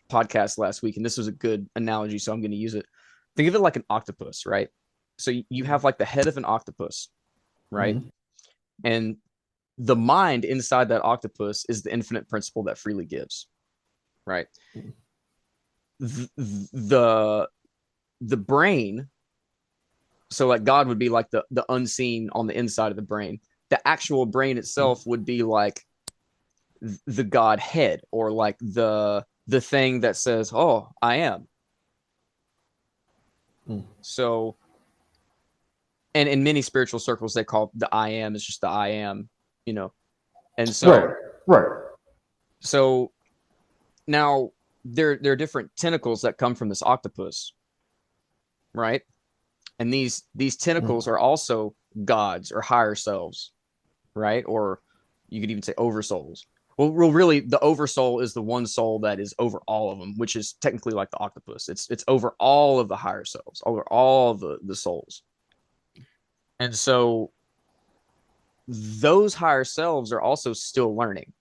podcast last week, and this was a good analogy, so I'm going to use it. Think of it like an octopus, right? So you have like the head of an octopus, right? Mm-hmm. And the mind inside that octopus is the infinite principle that freely gives, right? The the brain, so like God would be like the unseen on the inside of the brain. The actual brain itself would be like the God head, or like the thing that says, "Oh, I am." Mm-hmm. So, and in many spiritual circles, they call the I am is just the I am, you know. And Right, so, right. so now there are different tentacles that come from this octopus, right? And these tentacles Mm-hmm. are also gods or higher selves, right? Or you could even say oversouls. Well, really, the oversoul is the one soul that is over all of them, which is technically like the octopus. It's over all of the higher selves, over all of the souls. And so those higher selves are also still learning,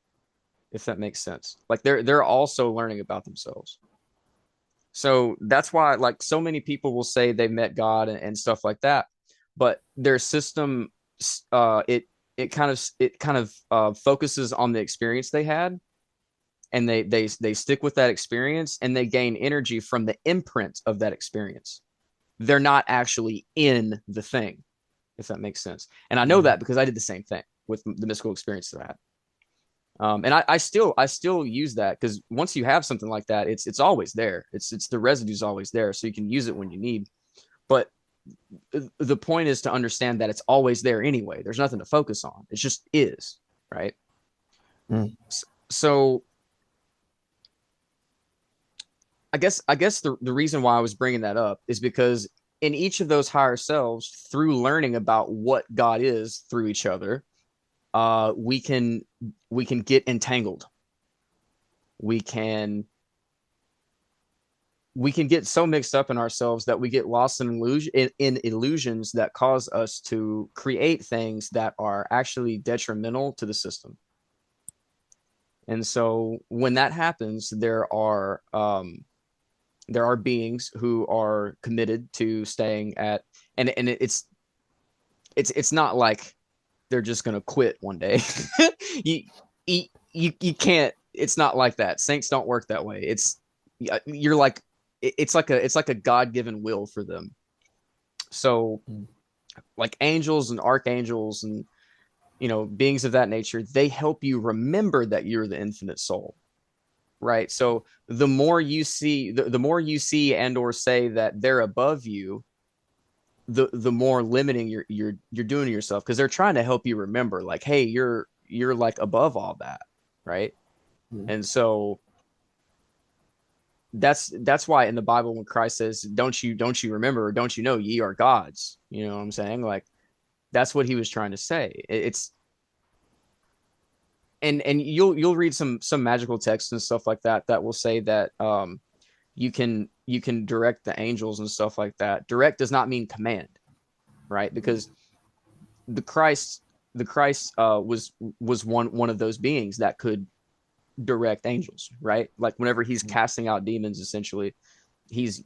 if that makes sense. Like they're also learning about themselves. So that's why like so many people will say they met God and stuff like that, but their system it it kind of focuses on the experience they had, and they stick with that experience, and they gain energy from the imprint of that experience. They're not actually in the thing, if that makes sense. And I know Mm-hmm. that because I did the same thing with the mystical experience that I had. And I still use that, because once you have something like that, it's always there. It's the residue's always there, so you can use it when you need. But the point is to understand that it's always there anyway. There's nothing to focus on. It just is, right? So I guess the reason why I was bringing that up is because in each of those higher selves, through learning about what God is through each other, we can get entangled. We can we can get so mixed up in ourselves that we get lost in illusions that cause us to create things that are actually detrimental to the system. And so when that happens, there are beings who are committed to staying at, and it's not like they're just gonna quit one day. you, you can't. It's not like that. Saints don't work that way. You're like it's like a God given will for them. So Mm-hmm. like angels and archangels and beings of that nature, they help you remember that you're the infinite soul, right? So the more you see and or say that they're above you, the more limiting you're doing to yourself, because they're trying to help you remember, like, hey, you're like above all that, right? And so that's why in the Bible, when Christ says, don't you remember, or don't you know ye are gods, you know what I'm saying? Like, that's what he was trying to say. It's and you'll read some magical texts and stuff like that that will say that you can direct the angels and stuff like that. Direct does not mean command, right? Because the Christ the Christ was one of those beings that could direct angels, right? Like whenever he's casting out demons, essentially, he's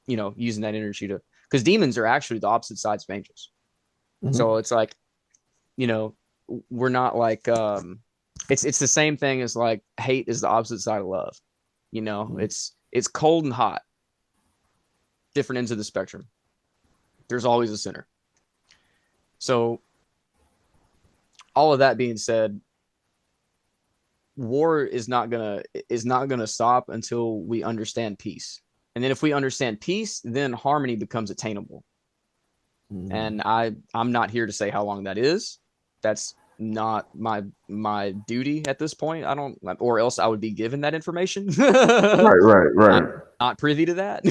using that energy to, because demons are actually the opposite sides of angels. Mm-hmm. So it's like, you know, we're not like it's the same thing as like hate is the opposite side of love. It's cold and hot, different ends of the spectrum. There's always a center. So all of that being said, war is not gonna stop until we understand peace. And then if we understand peace, then harmony becomes attainable. Mm-hmm. And I'm not here to say how long that is. That's not my duty at this point. I don't, or else I would be given that information. Right, right, I'm right. not privy to that.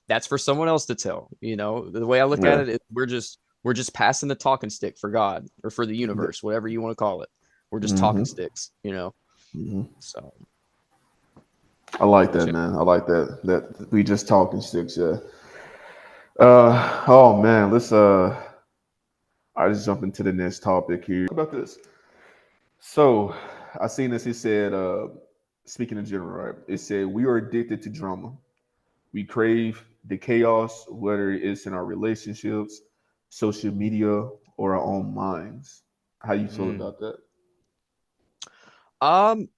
That's for someone else to tell. The way I look at Yeah. it is we're just passing the talking stick for God, or for the universe, whatever you want to call it. We're just talking Mm-hmm. sticks. Mm-hmm. So, I like that, so man. I like that. That we just talking sticks. Yeah. Oh man. Let's. I just jump into the next topic here. About this. So, I seen this. He said. speaking in general, right? It said we are addicted to drama. We crave the chaos, whether it's in our relationships, social media, or our own minds. How you feel Mm. about that? Um,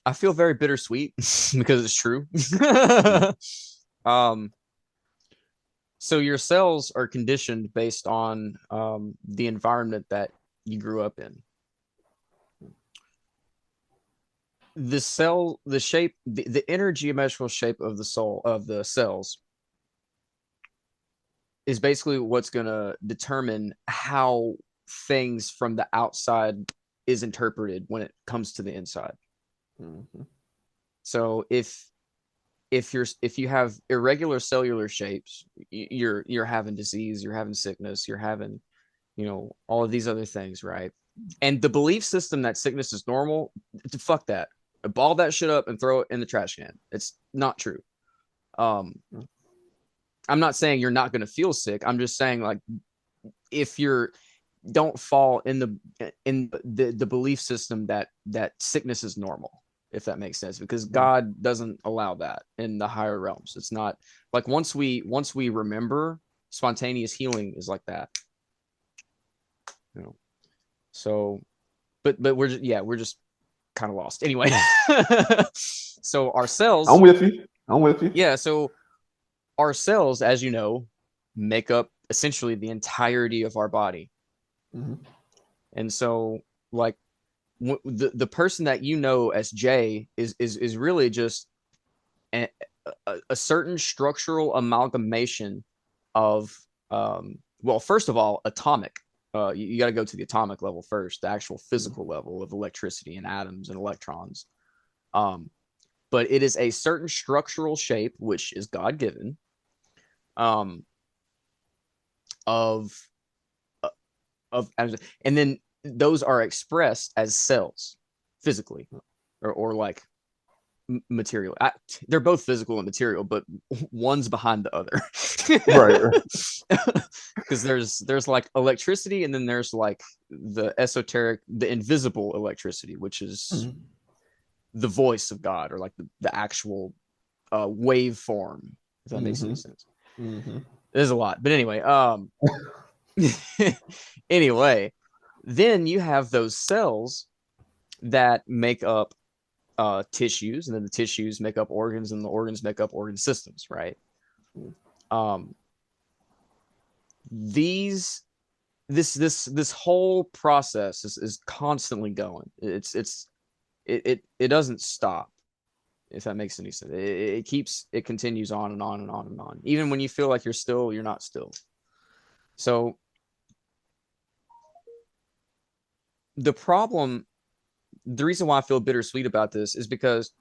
I feel very bittersweet because it's true. Mm, um, so your cells are conditioned based on the environment that you grew up in. The cell, the shape, the inner geometrical shape of the soul of the cells is basically what's going to determine how things from the outside is interpreted when it comes to the inside. mhm, So if you have irregular cellular shapes, you're having disease, you're having sickness, you're having, all of these other things, right? And the belief system that sickness is normal, fuck that. Ball that shit up and throw it in the trash can. It's not true. Um, mm, I'm not saying you're not going to feel sick. I'm just saying, like, if you're don't fall in the belief system that sickness is normal, if that makes sense, because mm. God doesn't allow that in the higher realms. It's not like once we remember, spontaneous healing is like that, you know. So, but we're just kind of lost anyway. So our I'm cells, with you. I'm with you. yeah. So our cells, as you know, make up essentially the entirety of our body. Mhm, And so, like, the person that you know as Jay is really just a, a certain structural amalgamation of, well, first of all, atomic. You got to go to the atomic level first, the actual mm, physical level of electricity and atoms and electrons. Um, but it is a certain structural shape which is God given, um, of and then those are expressed as cells physically, or like material. They're both physical and material, but one's behind the other. right, right. Because there's like electricity, and then there's like the esoteric, the invisible electricity, which is Mhm, the voice of God, or like the actual waveform, if that makes any mhm, sense. mhm, There's a lot, but anyway, anyway, then you have those cells that make up tissues, and then the tissues make up organs, and the organs make up organ systems, right? Um, these this whole process is constantly going. It doesn't stop, if that makes any sense. It continues on and on and on and on. Even when you feel like you're still, you're not still. So the problem, the reason why I feel bittersweet about this is because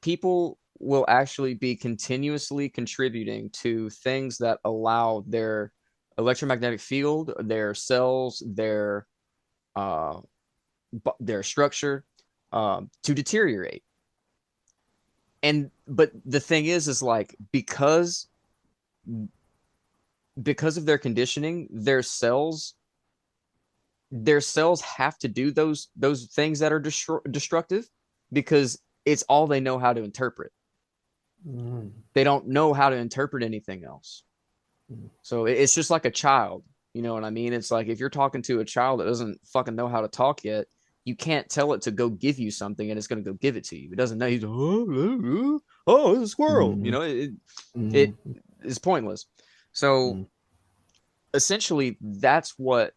people will actually be continuously contributing to things that allow their electromagnetic field, their cells, uh, their structure, to deteriorate. And but the thing is like, because of their conditioning, their cells have to do those things that are destructive, because it's all they know how to interpret. mhm, They don't know how to interpret anything else. mhm, So it's just like a child. You know what I mean? It's like if you're talking to a child that doesn't fucking know how to talk yet, you can't tell it to go give you something and it's going to go give it to you. It doesn't know. He's, oh, it's a squirrel. mhm, It mhm, is pointless. So mhm, essentially, that's what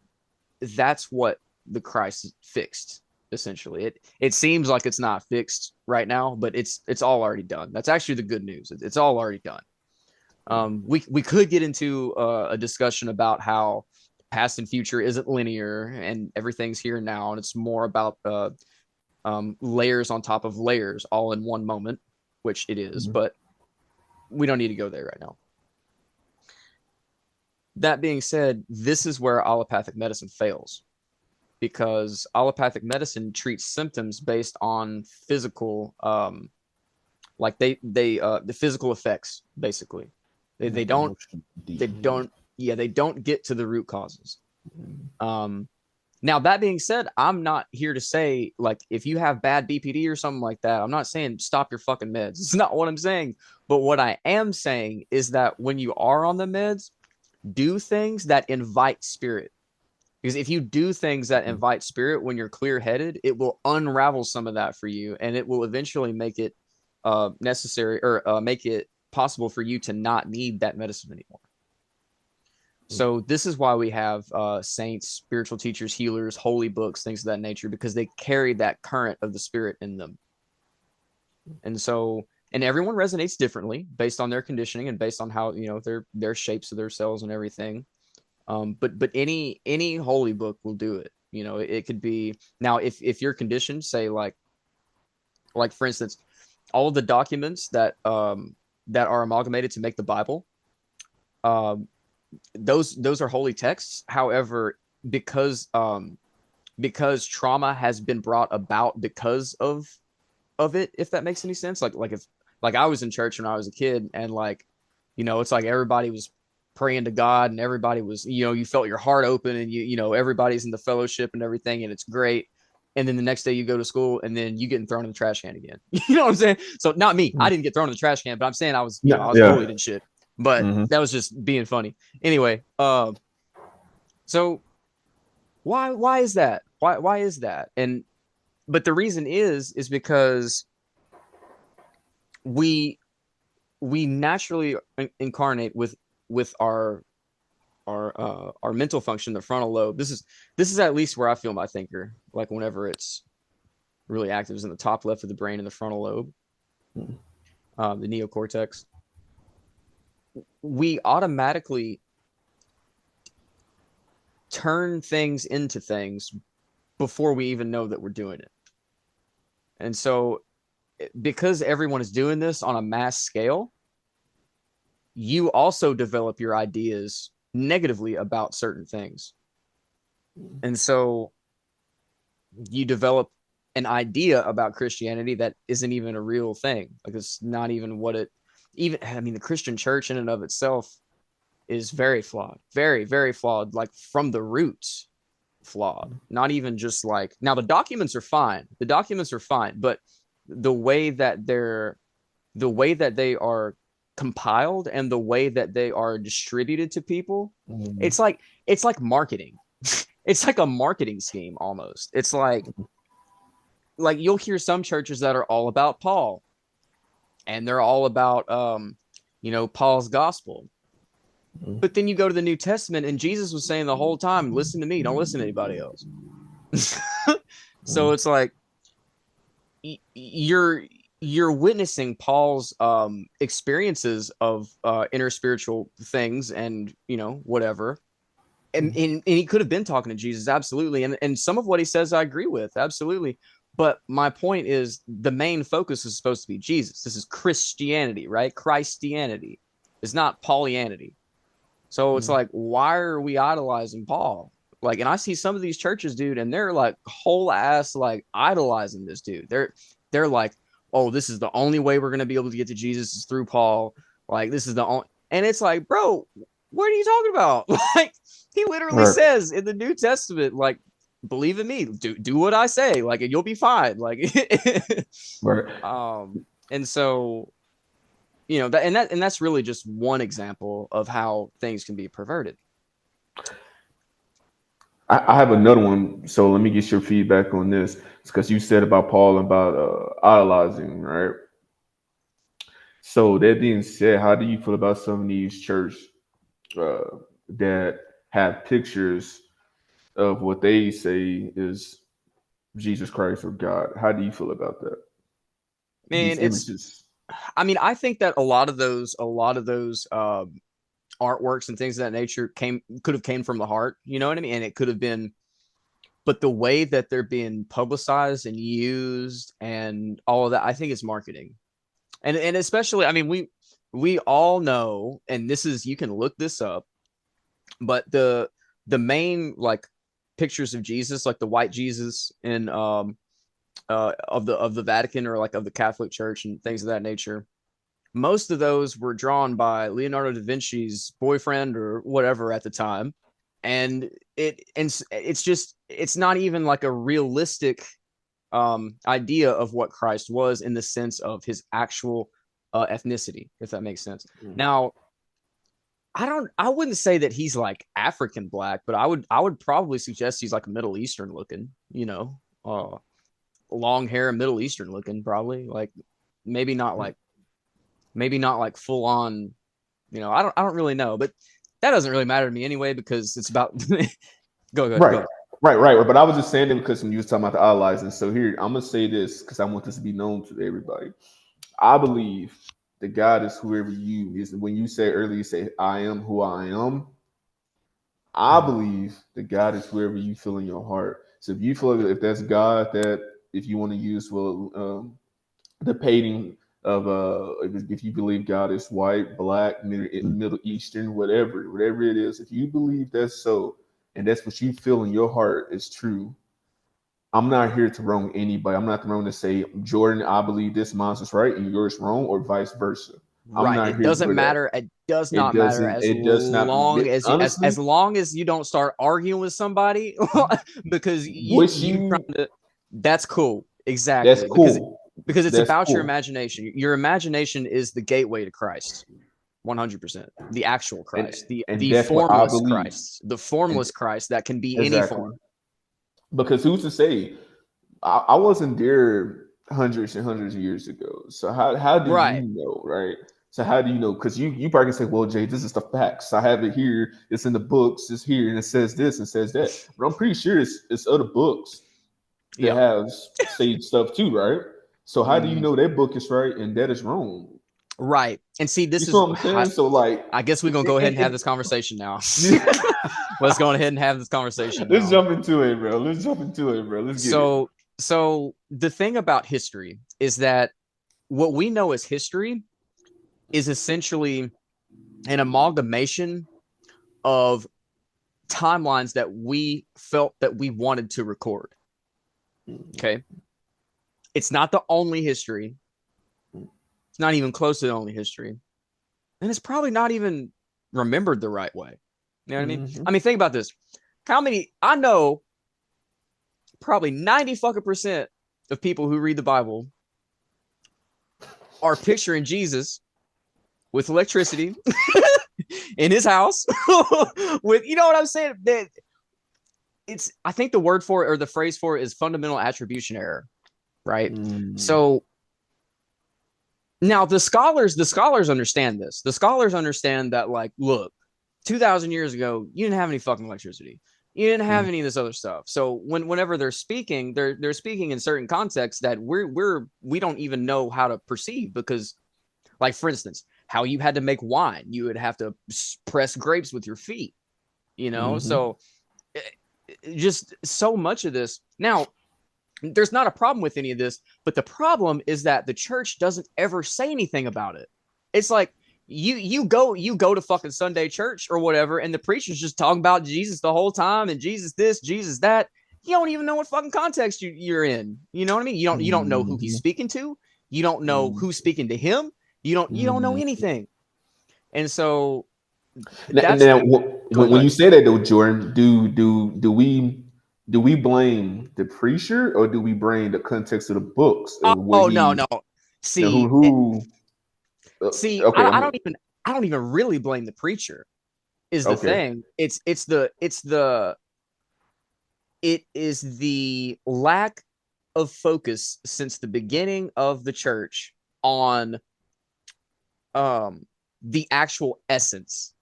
the Christ fixed. Essentially, it seems like it's not fixed right now, but it's all already done. That's actually the good news. It's all already done. We could get into a discussion about how past and future isn't linear and everything's here and now, and it's more about layers on top of layers, all in one moment, which it is. mhm. But we don't need to go there right now. That being said, this is where allopathic medicine fails, because allopathic medicine treats symptoms based on physical, like the physical effects, basically. They, they Not don't emotional they deep. don't yeah, they don't get to the root causes. Mhm, Um, Now, that being said, I'm not here to say, like, if you have bad BPD or something like that, I'm not saying stop your fucking meds. It's not what I'm saying. But what I am saying is that when you are on the meds, do things that invite spirit. Because if you do things that invite spirit when you're clear headed, it will unravel some of that for you, and it will eventually make it necessary, or make it possible for you to not need that medicine anymore. So this is why we have saints, spiritual teachers, healers, holy books, things of that nature, because they carry that current of the spirit in them. And so, and everyone resonates differently based on their conditioning and based on how, you know, their shapes of their cells and everything. But any holy book will do it. You know, it could be, now if you're conditioned, say like for instance, all of the documents that that are amalgamated to make the Bible, um, those are holy texts. However, because trauma has been brought about because of it, if that makes any sense. Like if, like, I was in church when I was a kid, and like, you know, it's like everybody was praying to God, and everybody was, you know, you felt your heart open, and you know, everybody's in the fellowship and everything, and it's great. And then the next day you go to school, and then you getting thrown in the trash can again. You know what I'm saying? So not me, I didn't get thrown in the trash can, but I'm saying I was, you know, Yeah, I was yeah. bullied and shit. But Mm-hmm. that was just being funny. Anyway, so why is that? Why is that? And but the reason is because we we naturally incarnate with our mental function, the frontal lobe. This is at least where I feel my thinker. Like whenever it's really active, is in the top left of the brain in the frontal lobe, the neocortex. We automatically turn things into things before we even know that we're doing it. And so, because everyone is doing this on a mass scale, you also develop your ideas negatively about certain things. And so you develop an idea about Christianity that isn't even a real thing. Like, it's not even what it even, I mean, the Christian church in and of itself is very flawed, very, very flawed, like from the roots flawed. Not even just like, now the documents are fine. The documents are fine, but the way that they are compiled and the way that they are distributed to people, Mm-hmm. it's like marketing. It's like a marketing scheme almost. It's like you'll hear some churches that are all about Paul, and they're all about Paul's gospel. But then you go to the New Testament, and Jesus was saying the whole time, listen to me, don't listen to anybody else. So it's like you're witnessing Paul's experiences of inner spiritual things, and whatever. And he could have been talking to Jesus, absolutely. And some of what he says I agree with, absolutely. But my point is, the main focus is supposed to be Jesus. This is Christianity, right? Christianity. It's not Paulianity. So it's like, why are we idolizing Paul? Like, and I see some of these churches, dude, and they're like whole ass like idolizing this dude. They're like, oh, this is the only way we're gonna be able to get to Jesus is through Paul. Like, this is the only, and it's like, bro, what are you talking about? Like, he literally Right. says in the New Testament, like, believe in me, do what I say, like, and you'll be fine. Like, Right. and so that's really just one example of how things can be perverted. I have another one. So let me get your feedback on this. It's because you said about Paul and about idolizing, right? So that being said, how do you feel about some of these church uh, that have pictures of what they say is Jesus Christ or God? How do you feel about that? Man, These it's images. I mean, I think that a lot of those artworks and things of that nature could have came from the heart, you know what I mean? And it could have been, but the way that they're being publicized and used and all of that, I think it's marketing. And especially, I mean, we all know, and this is, you can look this up, but the main, like, pictures of Jesus, like the white Jesus in of the Vatican, or like of the Catholic Church and things of that nature, most of those were drawn by Leonardo da Vinci's boyfriend or whatever at the time. and it's not even like a realistic idea of what Christ was in the sense of his actual ethnicity, if that makes sense. Now, I wouldn't say that he's like African black, but I would probably suggest he's like Middle Eastern looking, long hair, Middle Eastern looking, probably. Like maybe not like full on, I don't really know, but that doesn't really matter to me anyway, because it's about go ahead. Right. Right. But I was just saying it because when you was talking about the allies, and so here I'm gonna say this because I want this to be known to everybody. I believe that God is whoever you is. When you say earlier, you say I am who I am. I believe that God is whoever you feel in your heart. So if you feel if that's God, that if you want to use the painting of if you believe God is white, black, Middle Eastern, whatever it is, if you believe that's so, and that's what you feel in your heart is true, I'm not here to wrong anybody. I'm not the wrong to say, Jordan, I believe this monster's right and yours wrong, or vice versa. I'm Right. not It here doesn't for that. matter. It does It not matter doesn't. It does not. Honestly, as long as you don't start arguing with somebody because wish you you. trying to. That's cool. That's Exactly. cool. Because it's That's about your cool. imagination. Your imagination is the gateway to Christ. 100%. The actual Christ, And the that's what I formless believe. Christ, the formless Christ that can be any Exactly. form. Because who's to say? I wasn't there hundreds and hundreds of years ago. So how do Right. you know, right? So how do you know? Because you probably can say, well, Jay, this is the facts. I have it here. It's in the books. It's here, and it says this and says that. But I'm pretty sure it's other books that Yep. have say stuff too, right? So how do you know that book is right and that is wrong? Right. And see, You see what I'm saying? So like, I guess we're gonna go ahead and have this conversation now. Let's go ahead and have this conversation now. Let's jump into it, bro. Let's get it. So the thing about history is that what we know as history is essentially an amalgamation of timelines that we felt that we wanted to record. Okay. It's not the only history. It's not even close to the only history. And it's probably not even remembered the right way. You know what I mean? I mean, think about this. I know probably 90 fucking percent of people who read the Bible are picturing Jesus with electricity in his house with, you know what I'm saying? I think the word for it or the phrase for it is fundamental attribution error, right? So now the scholars understand this. The scholars understand that, like, look, 2,000 years ago, you didn't have any fucking electricity. You didn't have any of this other stuff. So whenever they're speaking, they're speaking in certain contexts that we don't even know how to perceive, because, like, for instance, how you had to make wine, you would have to press grapes with your feet, So just so much of this. Now, there's not a problem with any of this, but the problem is that the church doesn't ever say anything about it. It's like you go to fucking Sunday church or whatever, and the preacher's just talking about Jesus the whole time, and Jesus this, Jesus that. You don't even know what fucking context you're in. You know what I mean? You don't know who he's speaking to. You don't know who's speaking to him. You don't know anything. And so now when you say that though, Jordan, do we blame the preacher or do we blame the context of the books of what no. See, okay, I don't even really blame the preacher. Is the thing. It is the lack of focus since the beginning of the church on the actual essence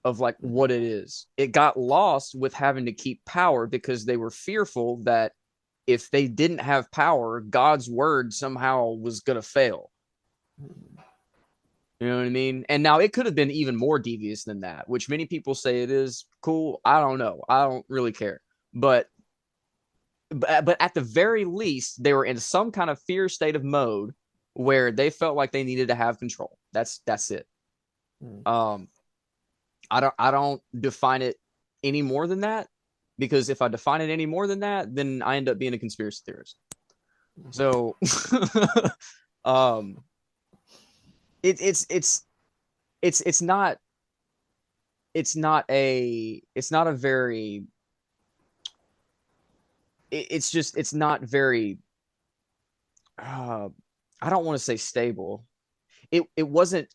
of, like, what it is. It got lost with having to keep power because they were fearful that if they didn't have power, God's word somehow was going to fail. You know what I mean? And now it could have been even more devious than that, which many people say it is. Cool. I don't know. I don't really care. But at the very least, they were in some kind of fear state of mode where they felt like they needed to have control. That's it. I don't define it any more than that, because if I define it any more than that, then I end up being a conspiracy theorist. So, it's not it's not a very, it's not very, I don't want to say stable. It wasn't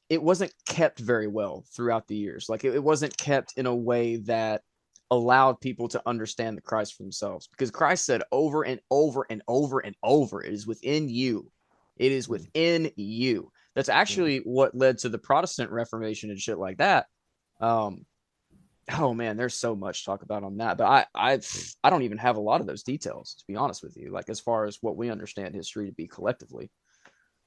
kept very well throughout the years. Like it wasn't kept in a way that allowed people to understand the Christ for themselves, because Christ said over and over and over and over, it is within you. It is within you. That's actually what led to the Protestant Reformation and shit like that. Um, oh man, there's so much to talk about on that, but I don't even have a lot of those details, to be honest with you. Like as far as what we understand history to be collectively.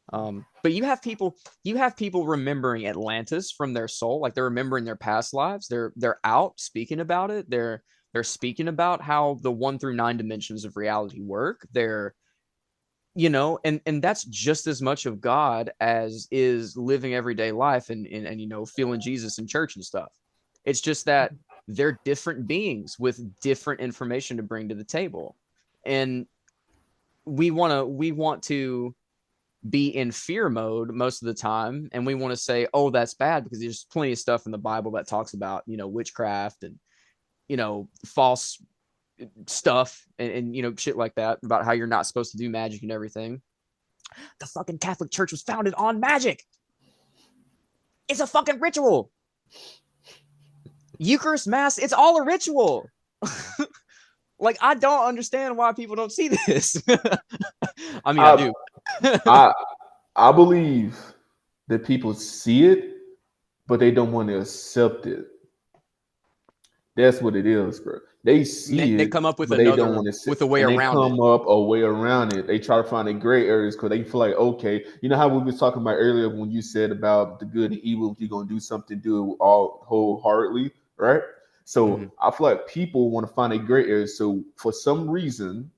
But you have people remembering Atlantis from their soul, like they're remembering their past lives. They're out speaking about it. They're speaking about how the 1 through 9 dimensions of reality work. They're, and that's just as much of God as is living everyday life and feeling Jesus in church and stuff. It's just that they're different beings with different information to bring to the table. And we want to be in fear mode most of the time, and we want to say, oh, that's bad, because there's plenty of stuff in the Bible that talks about witchcraft and false stuff and shit like that, about how you're not supposed to do magic and everything. The fucking Catholic Church was founded on magic. It's a fucking ritual. Eucharist, Mass, it's all a ritual. Like, I don't understand why people don't see this. I mean, I do. I believe that people see it, but they don't want to accept it. That's what it is, bro. They see it. They come up with but they don't want to with a way around it. They come up a way around it. They try to find the gray areas because they feel like, okay, you know how we were talking about earlier when you said about the good and evil. If you're gonna do something, do it all wholeheartedly, right? So I feel like people want to find a gray area. So for some reason,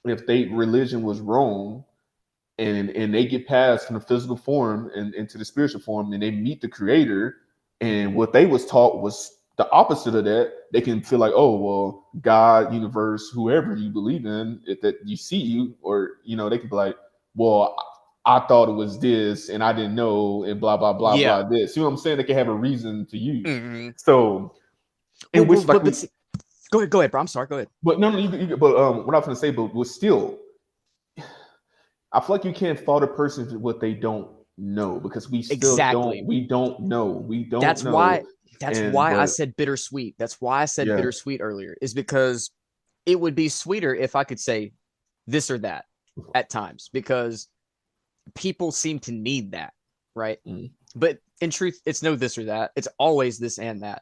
if they religion was wrong, and they get passed from the physical form and into the spiritual form, and they meet the Creator, and what they was taught was the opposite of that, they can feel like, oh, well, God, universe, whoever you believe in, if that you see you, or they could be like, well, I thought it was this and I didn't know, and blah blah blah blah this. You know what I'm saying? They can have a reason to use. So, go ahead, bro. I'm sorry. Go ahead. But no, but what I was gonna say, but still, I feel like you can't fault a person for what they don't know, because we still don't know. That's why I said bittersweet. That's why I said bittersweet earlier, is because it would be sweeter if I could say this or that at times, because people seem to need that, right? But in truth, it's no this or that. It's always this and that.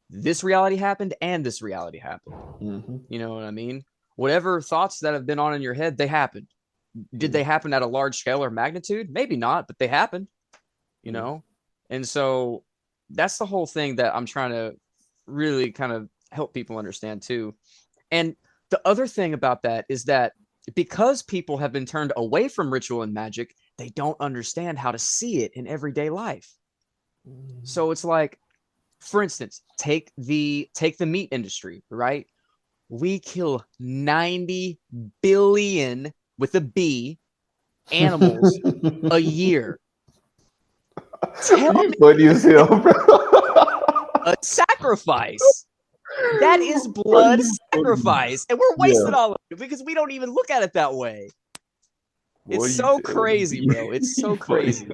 This reality happened and this reality happened. You know what I mean? Whatever thoughts that have been on in your head, they happened. Did they happen at a large scale or magnitude? Maybe not, but they happened, And so that's the whole thing that I'm trying to really kind of help people understand too. And the other thing about that is that because people have been turned away from ritual and magic, they don't understand how to see it in everyday life. So it's like, for instance, take the meat industry, right? We kill 90 billion with a B animals a year. Tell me, funny as hell, bro. A sacrifice. That is blood sacrifice, and we're wasting all of it because we don't even look at it that way. It's so crazy, bro. It's so crazy.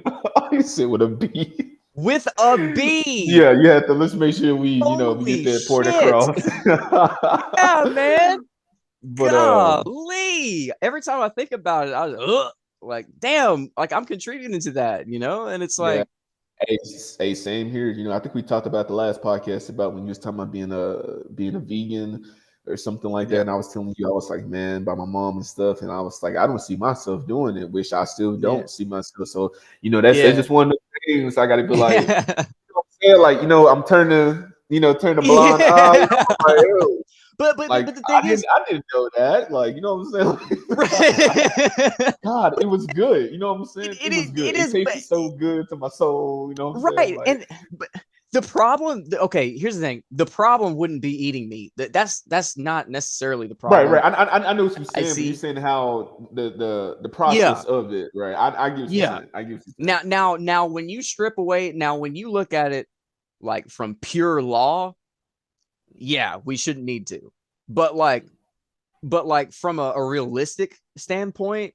You said with a B. With a B. Yeah, you have to. Let's make sure we, we get that point across. Yeah, man. But golly, every time I think about it, I was like, damn, like I'm contributing to that, and it's like, hey, same here. I think we talked about the last podcast about when you was talking about being a vegan or something like that, and I was telling you, I was like, man, by my mom and stuff, and I was like, I don't see myself doing it, which I still don't see myself. So that's just one of the things I got to be like, like I'm turning the blind eye. Like, But the thing is, I didn't know that. Like, you know what I'm saying? God, it was good. You know what I'm saying? It was good. It tasted so good to my soul. You know what I'm saying? Right. But the problem, okay, here's the thing. The problem wouldn't be eating meat. That's not necessarily the problem. Right. I know what you're saying. But you're saying how the process of it, right? I get what you're saying. I get what you're saying. Now when you strip away, when you look at it, like from pure law, yeah, we shouldn't need to. But like from a realistic standpoint,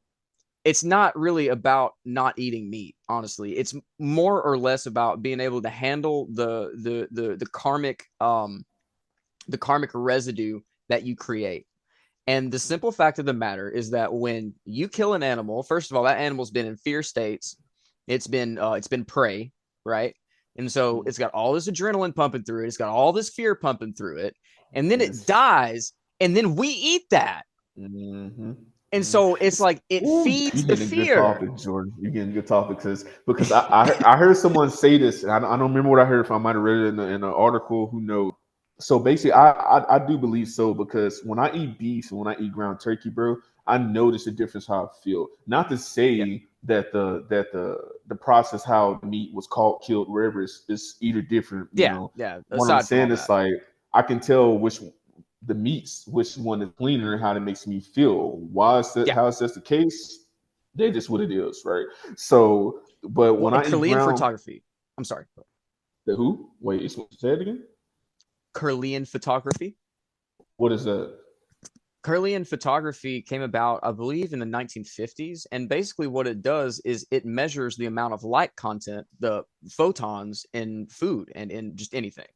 it's not really about not eating meat, honestly. It's more or less about being able to handle the karmic residue that you create. And the simple fact of the matter is that when you kill an animal, first of all, that animal's been in fear states. It's been prey, right? And so it's got all this adrenaline pumping through it. It's got all this fear pumping through it. And then it Yes. dies, and then we eat that. Mm-hmm. And so it's like it Ooh, feeds you're the getting a good fear. topic, Jordan. You're getting a good topic because I heard someone say this, and I don't remember what I heard. If I might have read it in an article, who knows? So basically, I do believe so, because when I eat beef and when I eat ground turkey, bro, I notice the difference how I feel. Not to Yeah. say that the process how the meat was caught, killed, wherever is either different. You Yeah. know, Yeah. what I'm Aside from all saying is that. like I can tell which the meats, which one is cleaner, how it makes me feel. Why is that? Yeah. How is that the case? They're just what it is, right? So, but Well, when and I eat Curlian ground, photography. I'm sorry. the who? Wait, say it again. Curlian photography. What is that? Curlian photography came about, I believe, in the 1950s. And basically, what it does is it measures the amount of light content, the photons in food and in just anything.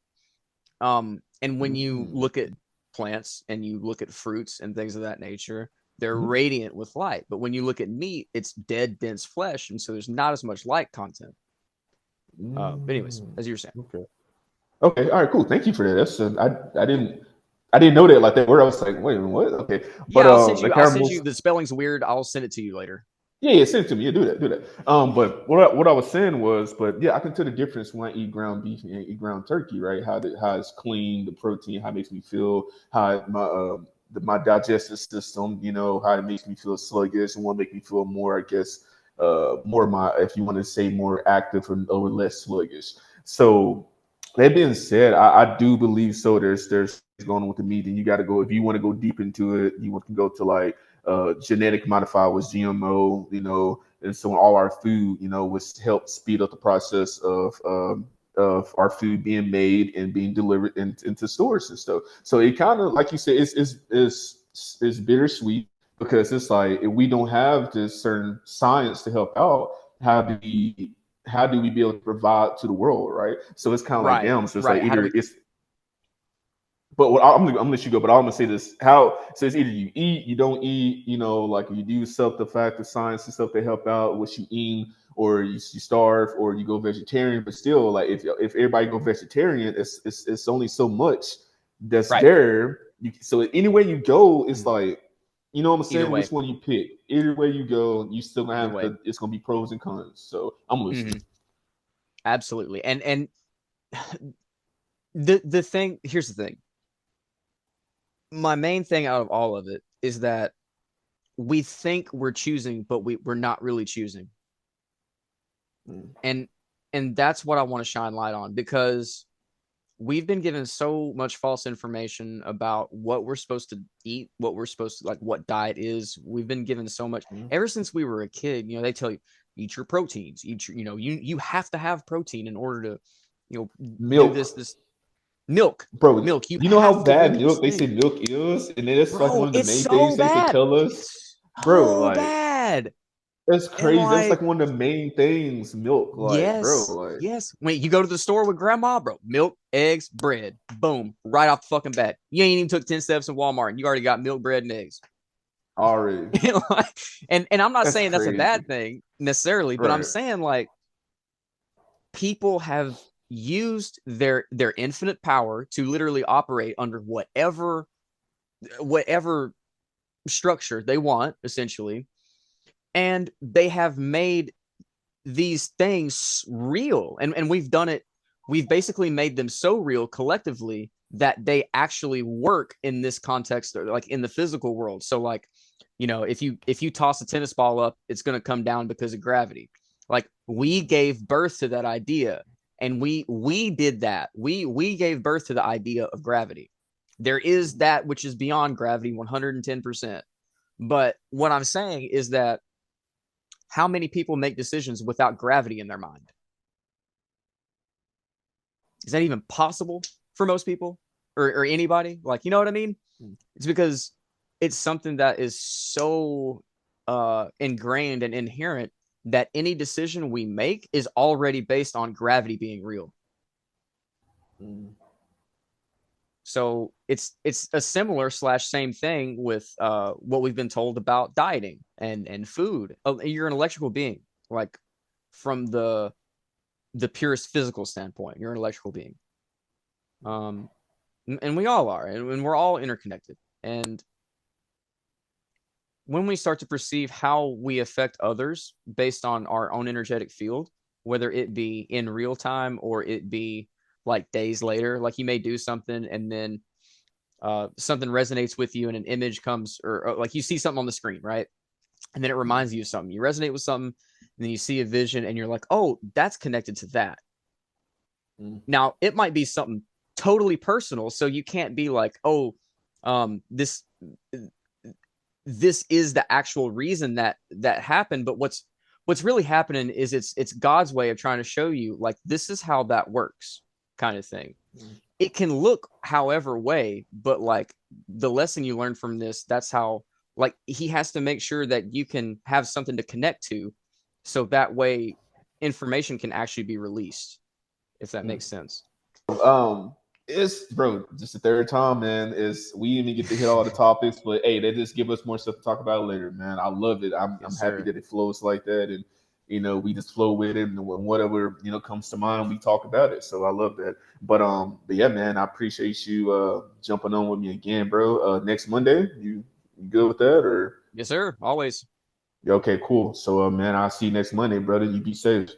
And when you Mm. look at plants and you look at fruits and things of that nature, they're Mhm. radiant with light. But when you look at meat, it's dead, dense flesh. And so there's not as much light content. But anyways, Mm. as you were saying. Okay. Okay. All right. Cool. Thank you for that. That's I didn't know that like that word. I was like, wait a minute, what? Okay. But Yeah, I'll send the you. I'll send caramels. you. The spelling's weird. I'll send it to you later. Yeah, yeah, send it to me. Yeah, do that, do that. But what I was saying was, but yeah, I can tell the difference when I eat ground beef and eat ground turkey, right? How it's clean, the protein, how it makes me feel, my digestive system, how it makes me feel sluggish, and what make me feel more, I guess, more my, if you want to say, more active or less sluggish. So that being said, I do believe so. There's going on with the meat, and you got to go, if you want to go deep into it. You want to go to like genetic modified with GMO, and so all our food, which helps speed up the process of our food being made and being delivered into stores and stuff. So it kind of, like you said, it's bittersweet, because it's like, if we don't have this certain science to help out, how do we be able to provide to the world, right? So it's kind of like, Right. damn. So it's like Right. How do either we? it's, but I'm gonna let you go. But I'm gonna say this: how, so it's either you eat, you don't eat. Like you do stuff, the fact of science and stuff to help out what you eat, or you starve, or you go vegetarian. But still, like if everybody go vegetarian, it's only so much that's Right. there. So anywhere you go, it's Mhm. like, what I'm Either saying. way. Which one you pick? Either way you go, you still gonna Either have way. it's gonna be pros and cons. So I'm listening. Hmm. Absolutely. And the thing. Here's the thing. My main thing out of all of it is that we think we're choosing, but we're not really choosing. Mm. And that's what I want to shine light on, because we've been given so much false information about what we're supposed to eat, what we're supposed to, like, what diet is. We've been given so much Mm. ever since we were a kid. They tell you, eat your proteins, eat your, you have to have protein in order to, do Milk. this milk. Bro, Milk. You you know how have to do bad these milk they say things. milk is, and then it's like Bro, one of the it's main so things they used to bad. tell us, It's bro. so Like, bad. that's And crazy. That's like like, one of the main things. Milk, like, bro, yes, like, yes. When you go to the store with grandma, bro, milk, eggs, bread, boom, right off the fucking bat. You ain't even took 10 steps in Walmart and you already got milk, bread, and eggs. already. And I'm not That's saying that's a crazy. bad thing necessarily, but I'm Right. saying, like, people have used their infinite power to literally operate under whatever structure they want, essentially, and they have made these things real, and we've basically made them so real collectively that they actually work in this context, or like in the physical world. So, like, if you toss a tennis ball up, it's going to come down because of gravity. Like, we gave birth to that idea, and we did that. We gave birth to the idea of gravity. There is that which is beyond gravity 110%. But what I'm saying is that, how many people make decisions without gravity in their mind? is that even possible for most people or anybody? Like, you know what I mean? It's because it's something that is so ingrained and inherent that any decision we make is already based on gravity being real. Mm. So it's a similar slash same thing with what we've been told about dieting and food. You're an electrical being, like from the purest physical standpoint. You're an electrical being, and we all are, and we're all interconnected. And when we start to perceive how we affect others based on our own energetic field, whether it be in real time or it be like days later, like you may do something and then something resonates with you and an image comes, or like you see something on the screen, right? And then it reminds you of something. You resonate with something, and then you see a vision and you're like, oh, that's connected to that. Now, it might be something totally personal, so you can't be like, oh, this is the actual reason that happened. But what's really happening is it's God's way of trying to show you, like, this is how that works, kind of thing. It can look however way, but like the lesson you learn from this, that's how, like, he has to make sure that you can have something to connect to, so that way information can actually be released, if that makes sense. It's, bro, just the third time, man. Is we didn't even get to hit all the topics, but hey, they just give us more stuff to talk about later, man. I love it. I'm happy that it flows like that, and we just flow with it, and whatever comes to mind, we talk about it. So I love that. But yeah, man, I appreciate you jumping on with me again, bro. Next Monday, you good with that, or? Yes, sir. Always. Yeah, okay, cool. So man, I'll see you next Monday, brother. You be safe.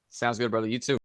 Sounds good, brother. You too.